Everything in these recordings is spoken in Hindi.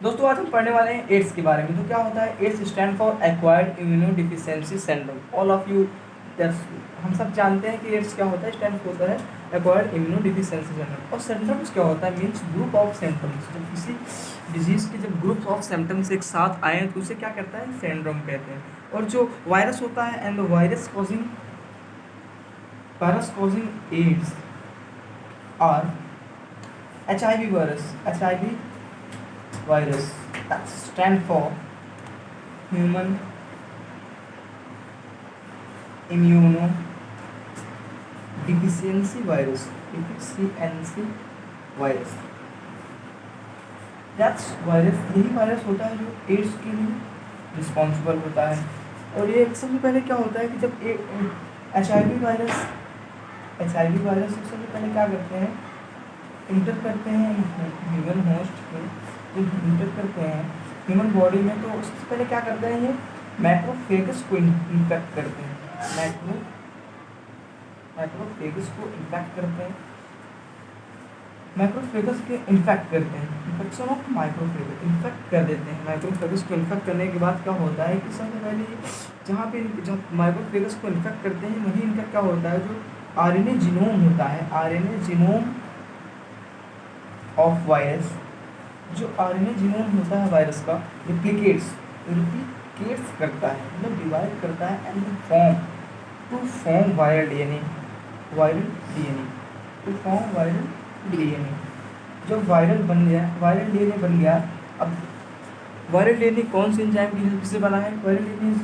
दोस्तों आज हम पढ़ने वाले हैं एड्स के बारे में। तो क्या होता है AIDS? Stand for acquired immunodeficiency syndrome. All of you हम सब जानते हैं कि एड्स क्या होता है। स्टैंड होता है एक्वायर्ड इम्यूनोडिफिशियेंसी सिंड्रोम। और सिंड्रोम्स क्या होता है? Means group of symptoms. जब किसी डिजीज़ के जब ग्रुप ऑफ सिम्टम्स एक साथ आए तो उसे क्या कहता है? सिंड्रोम कहते हैं। और जो वायरस होता है and virus causing AIDS are HIV virus that stand for human immunodeficiency virus, deficiency virus। That's virus, यही वायरस होता है जो एड्स के लिए रिस्पॉन्सिबल होता है। और ये सबसे पहले क्या होता है कि जब HIV वायरस सबसे पहले क्या करते हैं? इंटर करते हैं ह्यूमन होस्ट में। जब इंटर करते हैं ह्यूमन बॉडी में तो सबसे पहले क्या करते हैं? ये मैक्रोफेगस को इन्फेक्ट करते हैं। मैक्रोफेगस को इन्फेक्ट करते हैं। मैक्रोफेगस के इन्फेक्ट करते हैं। इन्फेक्शन ऑफ माइक्रोफेगस इन्फेक्ट कर देते हैं। माइक्रोफेगस को इन्फेक्ट करने के बाद क्या होता है कि सबसे पहले जहाँ पे जब माइक्रोफेगस को इन्फेक्ट करते हैं वहीं इनका क्या होता है? जो RNA जीनोम होता है, RNA जीनोम ऑफ वायरस, जो RNA जीनोम होता है वायरस का, रिप्लिकेट्स करता है, मतलब डिवाइड करता है and to form viral DNA. जब वायरल डीएनए बन गया। अब वायरल डीएनए कौन से एंजाइम की हेल्प से बना है? वायरल डीएनए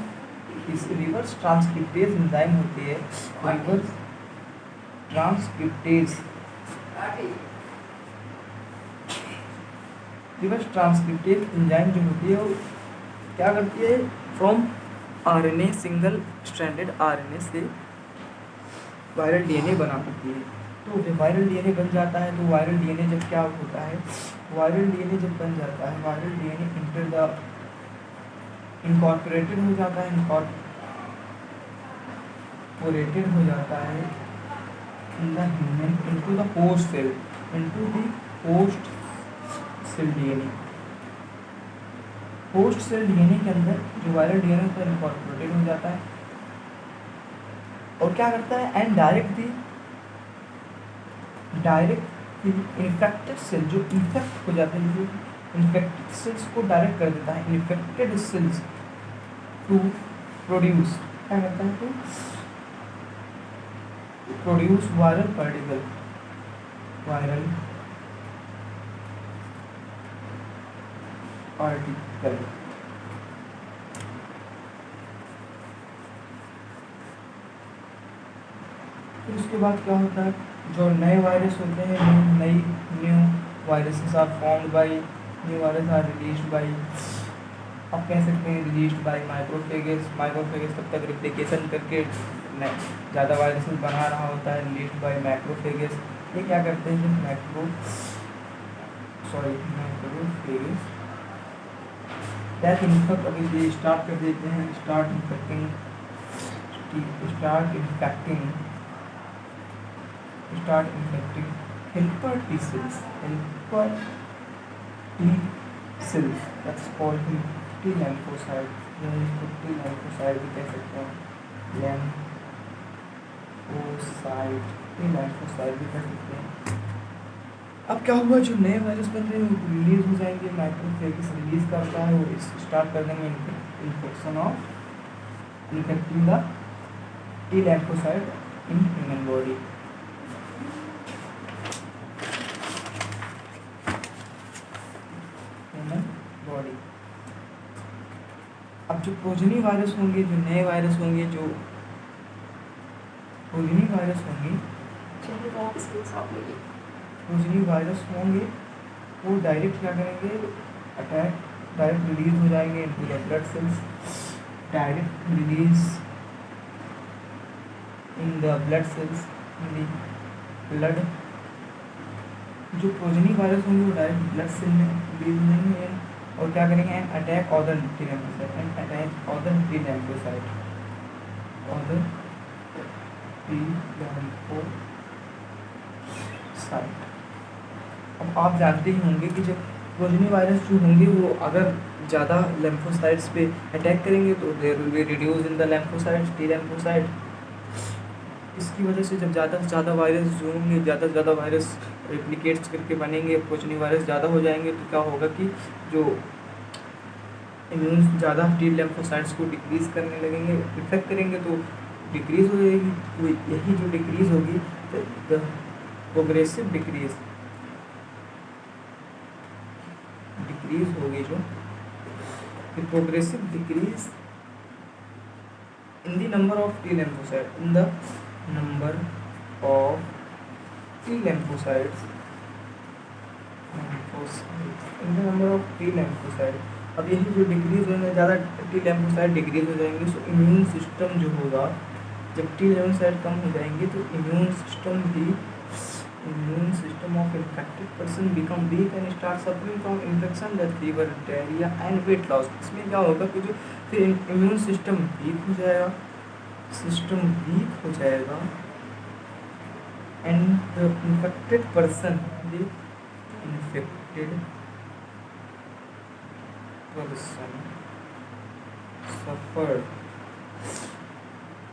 इस रिवर्स ट्रांसक्रिप्टेज एंजाइम होती है। रिवर्स ट्रांसक्रिप्टेज एंजाइम जो होती है वो क्या करती है? From RNA, single stranded RNA से वायरल डीएनए बना पाती है। तो जब वायरल डीएनए बन जाता है तो वायरल डीएनए जब क्या होता है? वायरल डीएनए जब बन जाता है, वायरल डीएनए इनकॉर्पोरेटेड हो जाता है in the human into the host cell DNA. Host cell DNA के अंदर जो वायरल डीएनए होता है इनकॉर्पोरेटेड हो जाता है और क्या करता है? एंड डायरेक्ट इन्फेक्टेड सेल जो इन्फेक्ट हो जाते हैं, जो इन्फेक्टेड सेल्स को डायरेक्ट कर देता है। इन्फेक्टेड सेल्स टू प्रोड्यूस क्या करता है? टू प्रोड्यूस वायरल पार्टिकल फिर उसके बाद क्या होता है? जो नए वायरस होते हैं, new viruses are formed by new virus are released by, आप कह सकते हैं रिलीज्ड बाय माइक्रोफेगस तब तक रिप्लिकेशन करके ज़्यादा वायरसेस बना रहा होता है। रिलीज्ड बाय मैक्रोफेगस, ये क्या करते हैं? जब मैक्रोफेगस दैट इन्फेक्ट, अभी ये स्टार्ट कर देते हैं, start infecting helper T cells, that's called T lymphocyte, या इसको T lymphocyte भी कह सकते हैं, T lymphocyte भी कह सकते हैं। अब क्या हुआ? जो नए वायरस बन रहे हैं वो रिलीज हो जाएंगे। माइक्रोफेगस रिलीज करता है, वो स्टार्ट कर देंगे infection of infecting the T lymphocyte in human body. अब जो प्रोजेनी वायरस होंगे, जो नए वायरस होंगे, प्रोजेनी वायरस होंगे वो डायरेक्ट क्या करेंगे? डायरेक्ट रिलीज हो जाएंगे into the blood cells, direct release in the blood cells, in the blood. जो प्रोजेनी वायरस होंगे वो डायरेक्ट ब्लड सेल में रिलीज होंगे और क्या करेंगे? Attack other T lymphocyte। अब आप जानते ही होंगे कि जब प्रोजनी वायरस जो होंगे वो अगर ज़्यादा लेम्फोसाइट्स पे अटैक करेंगे तो there will be reduce in the lymphocytes, T lymphocyte. इसकी वजह से जब ज़्यादा से ज़्यादा वायरस जो होंगे, ज़्यादा से ज़्यादा वायरस रेप्लिकेट्स करके बनेंगे, प्रोजनी वायरस ज़्यादा हो जाएंगे, तो क्या होगा कि जो इम्यून ज़्यादा टी लेम्फोसाइट्स को डिक्रीज़ करने लगेंगे, इफेक्ट करेंगे तो डिक्रीज़ हो जाएगी। तो यही जो डिक्रीज़ होगी, प्रोग्रेसिव डिक्रीज़ होगी, जो progressive decrease in the number of T lymphocytes, in the number of T lymphocytes, in the number of T lymphocytes। अब यही जो डिक्रीज होंगे, ज़्यादा टी लेम्फोसाइट डिक्रीज हो जाएंगे, सो इम्यून सिस्टम जो होगा, जब टी लेम्फोसाइट कम हो जाएंगे तो immune system of infected person become weak and start suffering from infection, death, fever, diarrhoea and weight loss. इसमें क्या होगा कि जो फिर इम्यून सिस्टम वीक हो जाएगा, and the infected person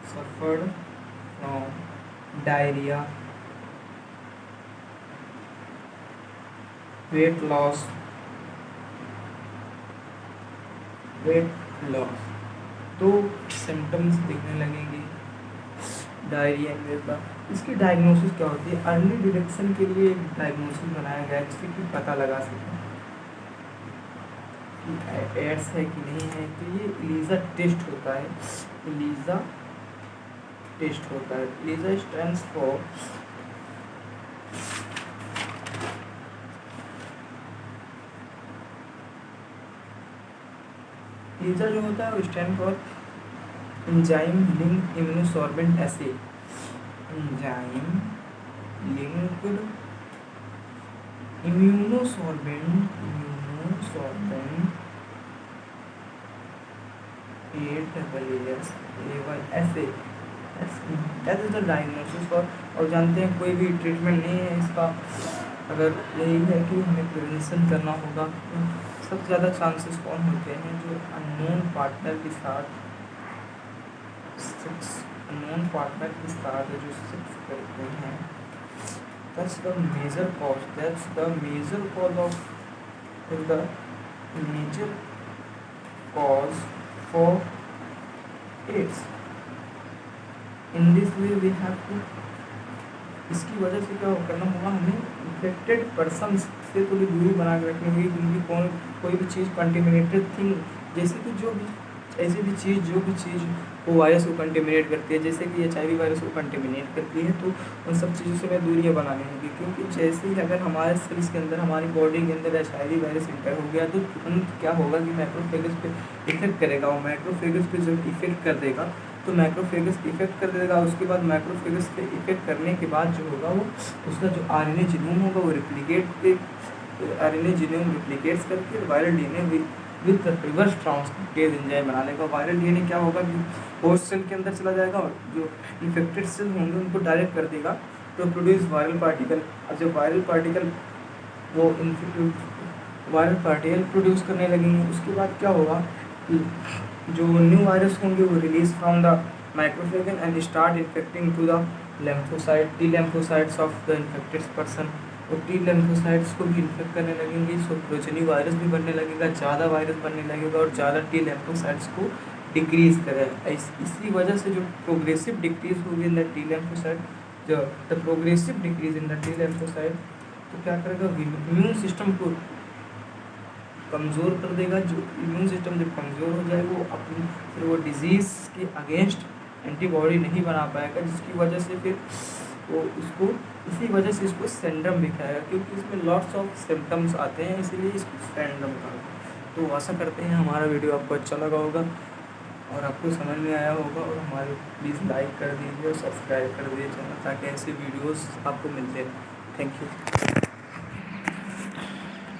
suffered from diarrhea, weight loss, तो सिम्टम्स दिखने लगेंगे डायरिया एंड वेट लॉस। इसकी डायग्नोसिस क्या होती है? अर्ली डिटेक्शन के लिए एक डायग्नोसिस बनाया गया है जिससे कि पता लगा सकें कि एड्स है कि नहीं है। तो ये एलिसा टेस्ट होता है, एलिसा स्टैंड्स फॉर एलिसा जो होता है वो stand for enzyme linked immunosorbent essay, enzyme linked immunosorbent essay, that is the diagnosis for. और जानते हैं कोई भी ट्रीटमेंट नहीं है इसका, अगर यही है कि हमें प्रिवेंशन करना होगा। तो सबसे ज़्यादा चांसेस कौन होते हैं? जो अननोन पार्टनर के साथ जो सेक्स करते हैं, that's the major cause for AIDS। in this way we have to, इसकी वजह से क्या करना होगा, हमें इन्फेक्टेड पर्सन से थोड़ी दूरी बना के रखनी होगी, क्योंकि कोई भी चीज़ कंटेमिनेटेड थिंग, जैसे कि जो भी चीज़ वो वायरस को कंटेमिनेट करती है, जैसे कि HIV वायरस को कंटेमिनेट करती है, तो उन सब चीज़ों से हमें दूरियाँ बनानी होगी। क्योंकि जैसे ही अगर हमारे सेल्स के अंदर, हमारी बॉडी के अंदर HIV वायरस इंटर हो गया, तो तुरंत क्या होगा कि मैक्रोफेगस पे इफेक्ट करेगा। और मैक्रोफेगस पे जब इफेक्ट कर देगा तो मैक्रोफेगस इफेक्ट कर देगा। उसके बाद मैक्रोफेगस पे इफेक्ट करने के बाद जो होगा, वो उसका जो RNA जीनोम होगा वो रिप्लिकेट्स करके viral DNA with reverse transcriptase enzyme बना लेगा। वायरल DNA क्या होगा कि होस्ट सेल के अंदर चला जाएगा और जो इन्फेक्टेड सेल होंगे उनको डायरेक्ट कर देगा तो प्रोड्यूस वायरल पार्टिकल। अब जब वायरल पार्टिकल प्रोड्यूस करने लगेंगे, उसके बाद क्या होगा, जो न्यू वायरस होंगे वो release from the macrophage and start infecting to the T lymphocytes of the infected person. और टी लेम्फोसाइट्स को भी इन्फेक्ट करने लगेंगे, सो प्रोजेनी वायरस भी बनने लगेगा, ज़्यादा वायरस बनने लगेगा और ज़्यादा टी लेम्फोसाइट्स को डिक्रीज़ करेगा। इसी वजह से जो प्रोग्रेसिव डिक्रीज होगी in the T lymphocyte, the progressive decrease in the T lymphocyte, तो क्या करेगा, इम्यून सिस्टम को कमज़ोर कर देगा। जो इम्यून सिस्टम जब कमज़ोर हो जाए, वो फिर वो डिजीज़ के अगेंस्ट एंटीबॉडी नहीं बना पाएगा, जिसकी वजह से फिर वो इसको सिंड्रोम भी कहेगा, क्योंकि इसमें लॉट्स ऑफ सिम्टम्स आते हैं, इसीलिए इसको सिंड्रोम कहा। तो आशा करते हैं हमारा वीडियो आपको अच्छा लगा होगा और आपको समझ में आया होगा। और हमारे प्लीज़ लाइक कर दीजिए और सब्सक्राइब कर दीजिए चैनल, ताकि ऐसे वीडियोस आपको मिलते रहें। Thank you.